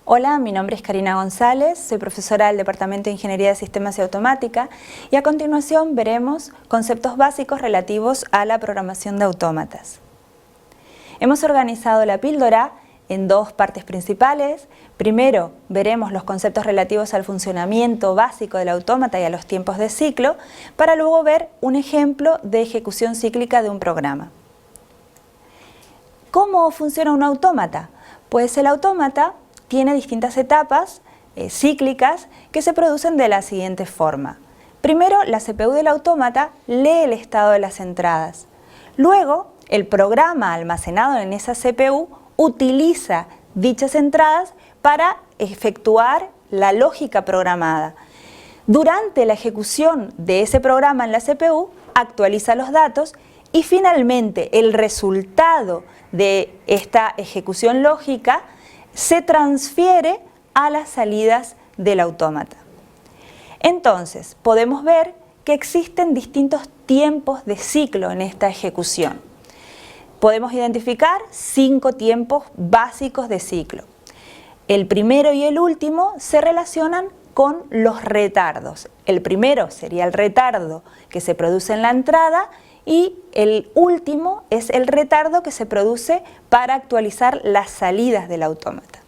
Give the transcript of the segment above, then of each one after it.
Hola, mi nombre es Karina González, soy profesora del Departamento de Ingeniería de Sistemas y Automática y a continuación veremos conceptos básicos relativos a la programación de autómatas. Hemos organizado la píldora en dos partes principales. Primero veremos los conceptos relativos al funcionamiento básico del autómata y a los tiempos de ciclo, para luego ver un ejemplo de ejecución cíclica de un programa. ¿Cómo funciona un autómata? Pues el autómata tiene distintas etapas cíclicas que se producen de la siguiente forma. Primero, la CPU del autómata lee el estado de las entradas. Luego, el programa almacenado en esa CPU utiliza dichas entradas para efectuar la lógica programada. Durante la ejecución de ese programa en la CPU, actualiza los datos y finalmente el resultado de esta ejecución lógica se transfiere a las salidas del autómata. Entonces, podemos ver que existen distintos tiempos de ciclo en esta ejecución. Podemos identificar 5 tiempos básicos de ciclo. El primero y el último se relacionan con los retardos. El primero sería el retardo que se produce en la entrada y el último es el retardo que se produce para actualizar las salidas del autómata.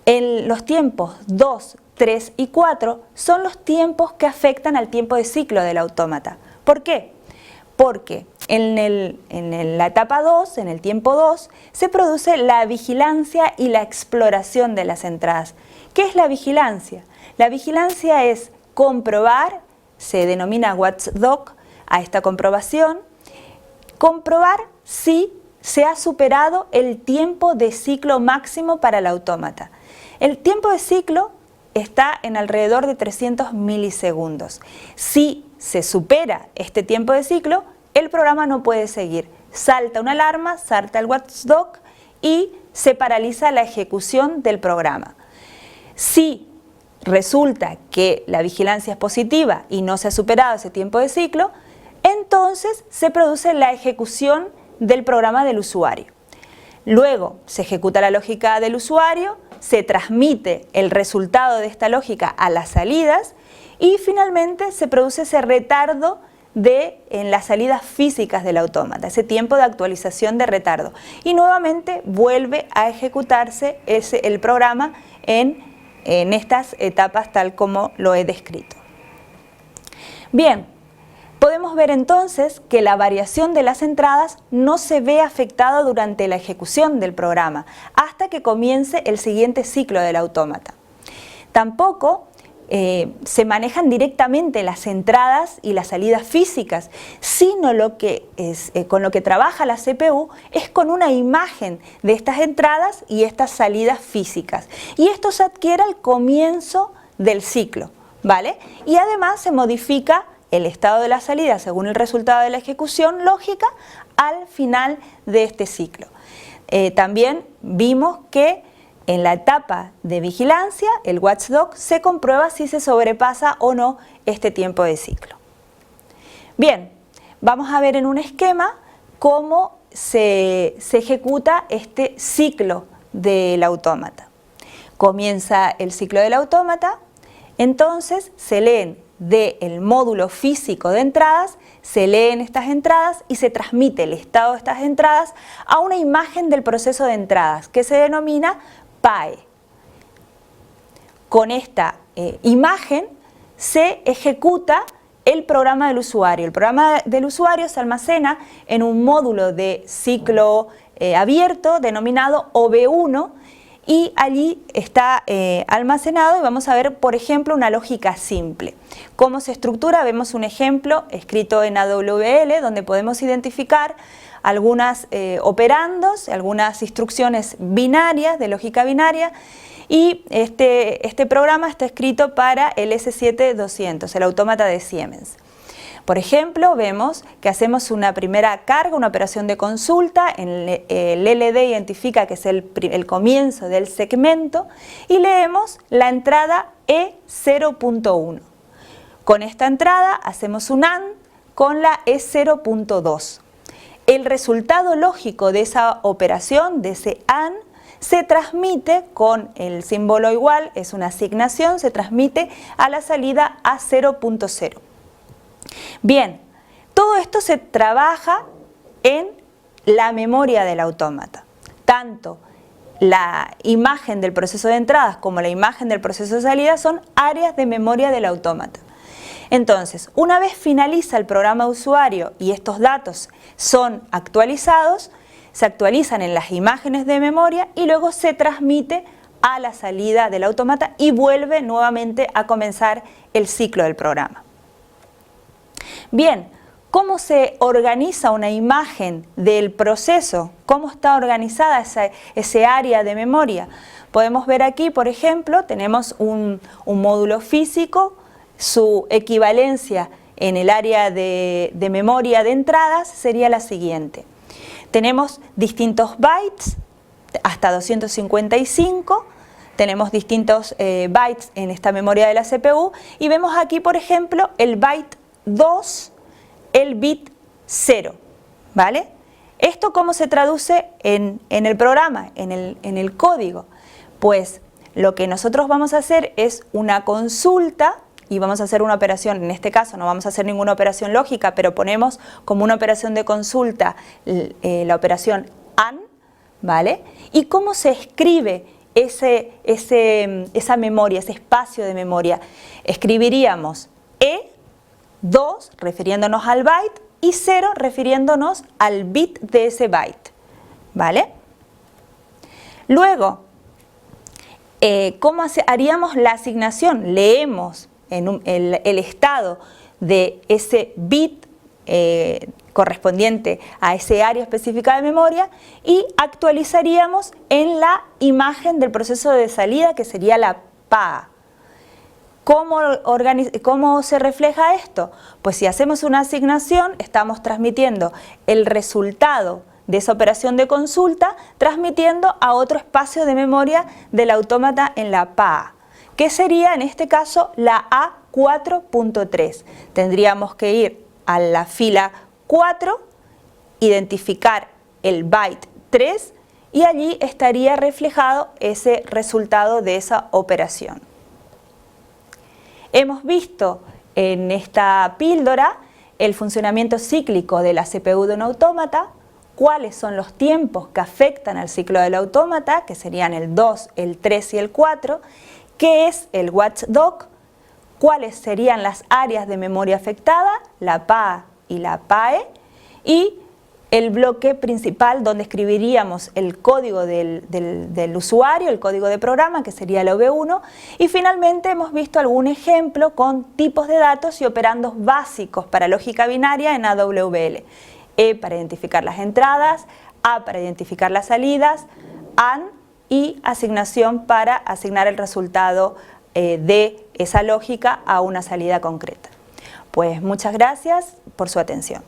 Los tiempos 2, 3 y 4 son los tiempos que afectan al tiempo de ciclo del autómata. ¿Por qué? Porque en la etapa 2, en el tiempo 2, se produce la vigilancia y la exploración de las entradas. ¿Qué es la vigilancia? La vigilancia es comprobar, se denomina watchdog a esta comprobación, comprobar si se ha superado el tiempo de ciclo máximo para el autómata. El tiempo de ciclo está en alrededor de 300 milisegundos. Si se supera este tiempo de ciclo, el programa no puede seguir. Salta una alarma, salta el watchdog y se paraliza la ejecución del programa. Si resulta que la vigilancia es positiva y no se ha superado ese tiempo de ciclo, entonces se produce la ejecución del programa del usuario. Luego se ejecuta la lógica del usuario, se transmite el resultado de esta lógica a las salidas y finalmente se produce ese retardo en las salidas físicas del autómata, ese tiempo de actualización de retardo. Y nuevamente vuelve a ejecutarse el programa en estas etapas tal como lo he descrito. Bien, podemos ver entonces que la variación de las entradas no se ve afectada durante la ejecución del programa hasta que comience el siguiente ciclo del autómata. Tampoco se manejan directamente las entradas y las salidas físicas, sino con lo que trabaja la CPU es con una imagen de estas entradas y estas salidas físicas. Y esto se adquiere al comienzo del ciclo, ¿vale? Y además se modifica el estado de la salida según el resultado de la ejecución lógica al final de este ciclo. También vimos que en la etapa de vigilancia, el watchdog se comprueba si se sobrepasa o no este tiempo de ciclo. Bien, vamos a ver en un esquema cómo se ejecuta este ciclo del autómata. Comienza el ciclo del autómata, entonces se leen del módulo físico de entradas, se leen estas entradas y se transmite el estado de estas entradas a una imagen del proceso de entradas que se denomina PAE. Con esta imagen se ejecuta el programa del usuario. El programa del usuario se almacena en un módulo de ciclo abierto denominado OV1 y allí está almacenado y vamos a ver, por ejemplo, una lógica simple. ¿Cómo se estructura? Vemos un ejemplo escrito en AWL donde podemos identificar algunas operandos, algunas instrucciones binarias, de lógica binaria, y este programa está escrito para el S7200, el autómata de Siemens. Por ejemplo, vemos que hacemos una primera carga, una operación de consulta, el LD identifica que es el comienzo del segmento y leemos la entrada E0.1. Con esta entrada hacemos un AND con la E0.2. El resultado lógico de esa operación, de ese AND, se transmite con el símbolo igual, es una asignación, se transmite a la salida A0.0. Bien, todo esto se trabaja en la memoria del autómata. Tanto la imagen del proceso de entradas como la imagen del proceso de salida son áreas de memoria del autómata. Entonces, una vez finaliza el programa de usuario y estos datos son actualizados, se actualizan en las imágenes de memoria y luego se transmite a la salida del autómata y vuelve nuevamente a comenzar el ciclo del programa. Bien, ¿cómo se organiza una imagen del proceso? ¿Cómo está organizada ese área de memoria? Podemos ver aquí, por ejemplo, tenemos un módulo físico, su equivalencia en el área de memoria de entradas sería la siguiente. Tenemos distintos bytes, hasta 255, tenemos distintos bytes en esta memoria de la CPU y vemos aquí, por ejemplo, el byte 2, el bit 0, ¿vale? ¿Esto cómo se traduce en el programa, en el código? Pues lo que nosotros vamos a hacer es una consulta y vamos a hacer una operación, en este caso no vamos a hacer ninguna operación lógica, pero ponemos como una operación de consulta la operación AND, ¿vale? ¿Y cómo se escribe esa memoria, ese espacio de memoria? Escribiríamos E2 refiriéndonos al byte y 0 refiriéndonos al bit de ese byte, ¿vale? Luego, ¿cómo haríamos la asignación? Leemos el estado de ese bit correspondiente a ese área específica de memoria y actualizaríamos en la imagen del proceso de salida, que sería la PAA. ¿Cómo se refleja esto? Pues si hacemos una asignación, estamos transmitiendo el resultado de esa operación de consulta, transmitiendo a otro espacio de memoria del autómata en la PAA, que sería en este caso la A4.3. Tendríamos que ir a la fila 4, identificar el byte 3 y allí estaría reflejado ese resultado de esa operación. Hemos visto en esta píldora el funcionamiento cíclico de la CPU de un autómata, cuáles son los tiempos que afectan al ciclo del autómata, que serían el 2, el 3 y el 4, qué es el watchdog, cuáles serían las áreas de memoria afectada, la PAA y la PAE, y el bloque principal donde escribiríamos el código del usuario, el código de programa, que sería el OV1, y finalmente hemos visto algún ejemplo con tipos de datos y operandos básicos para lógica binaria en AWL. E para identificar las entradas, A para identificar las salidas, AND y asignación para asignar el resultado de esa lógica a una salida concreta. Pues muchas gracias por su atención.